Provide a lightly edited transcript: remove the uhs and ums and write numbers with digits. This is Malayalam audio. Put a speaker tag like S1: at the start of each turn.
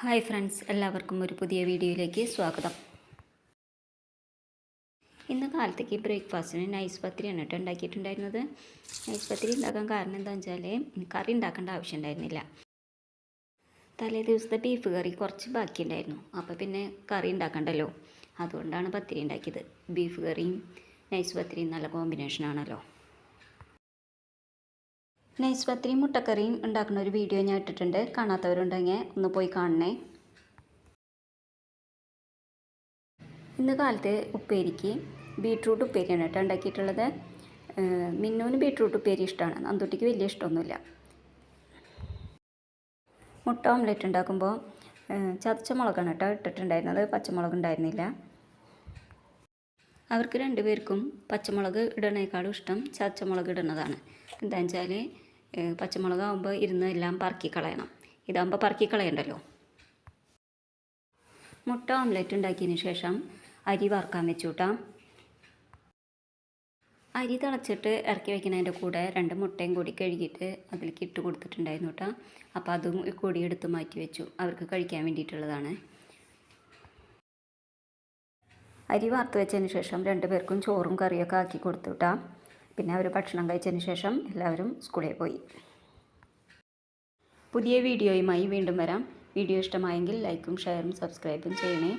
S1: ഹായ് ഫ്രണ്ട്സ്, എല്ലാവർക്കും ഒരു പുതിയ വീഡിയോയിലേക്ക് സ്വാഗതം. ഇന്ന് കാലത്തേക്ക് ബ്രേക്ക്ഫാസ്റ്റിന് നൈസ് പത്തിരിയാണ് കേട്ടോ ഉണ്ടാക്കിയിട്ടുണ്ടായിരുന്നത്. നൈസ് പത്തിരി ഉണ്ടാക്കാൻ കാരണം എന്താണെന്ന് വെച്ചാൽ കറി ഉണ്ടാക്കേണ്ട ആവശ്യം ഉണ്ടായിരുന്നില്ല. തലേ ദിവസത്തെ ബീഫ് കറി കുറച്ച് ബാക്കിയുണ്ടായിരുന്നു. അപ്പോൾ പിന്നെ കറി ഉണ്ടാക്കണ്ടല്ലോ, അതുകൊണ്ടാണ് പത്തിരി ഉണ്ടാക്കിയത്. ബീഫ് കറിയും നൈസ് പത്തിരിയും നല്ല കോമ്പിനേഷനാണല്ലോ. നൈസ് പത്തിരിയും മുട്ടക്കറിയും ഉണ്ടാക്കുന്ന ഒരു വീഡിയോ ഞാൻ ഇട്ടിട്ടുണ്ട്. കാണാത്തവരുണ്ടെങ്കിൽ ഒന്ന് പോയി കാണണേ. ഇന്ന് കാലത്ത് ഉപ്പേരിക്ക് ബീട്രൂട്ട് ഉപ്പേരിയാണ് കേട്ടോ ഉണ്ടാക്കിയിട്ടുള്ളത്. മിന്നുവിന് ബീട്രൂട്ട് ഉപ്പേരി ഇഷ്ടമാണ്, നന്ദുട്ടിക്ക് വലിയ ഇഷ്ടമൊന്നുമില്ല. മുട്ട ഓംലെറ്റ് ഉണ്ടാക്കുമ്പോൾ ചതച്ച മുളകാണ് കേട്ടോ ഇട്ടിട്ടുണ്ടായിരുന്നത്, പച്ചമുളക് ഉണ്ടായിരുന്നില്ല. അവർക്ക് രണ്ടുപേർക്കും പച്ചമുളക് ഇടണേക്കാളും ഇഷ്ടം ചതച്ച മുളക് ഇടുന്നതാണ്. എന്താണെന്ന് വെച്ചാൽ പച്ചമുളകാകുമ്പോൾ ഇരുന്ന് എല്ലാം പറക്കി കളയണം, ഇതാകുമ്പോൾ പറക്കി കളയണ്ടല്ലോ. മുട്ട ഓംലെറ്റ് ഉണ്ടാക്കിയതിന് ശേഷം അരി വറുക്കാൻ വെച്ചു കൂട്ടാം. അരി തിളച്ചിട്ട് ഇറക്കി വയ്ക്കുന്നതിൻ്റെ കൂടെ 2 മുട്ടയും കൂടി കഴുകിയിട്ട് അതിലേക്ക് ഇട്ട് കൊടുത്തിട്ടുണ്ടായിരുന്നു കേട്ടോ. അപ്പോൾ അതും കൂടി എടുത്ത് മാറ്റി വെച്ചു, അവർക്ക് കഴിക്കാൻ വേണ്ടിയിട്ടുള്ളതാണ്. അരി വറുത്ത് വെച്ചതിന് ശേഷം 2 പേർക്കും ചോറും കറിയൊക്കെ ആക്കി കൊടുത്തു കേട്ടോ. പിന്നെ അവർ ഭക്ഷണം കഴിച്ചതിന് ശേഷം എല്ലാവരും സ്കൂളിൽ പോയി. പുതിയ വീഡിയോയുമായി വീണ്ടും വരാം. വീഡിയോ ഇഷ്ടമായെങ്കിൽ ലൈക്കും ഷെയറും സബ്സ്ക്രൈബും ചെയ്യണേ.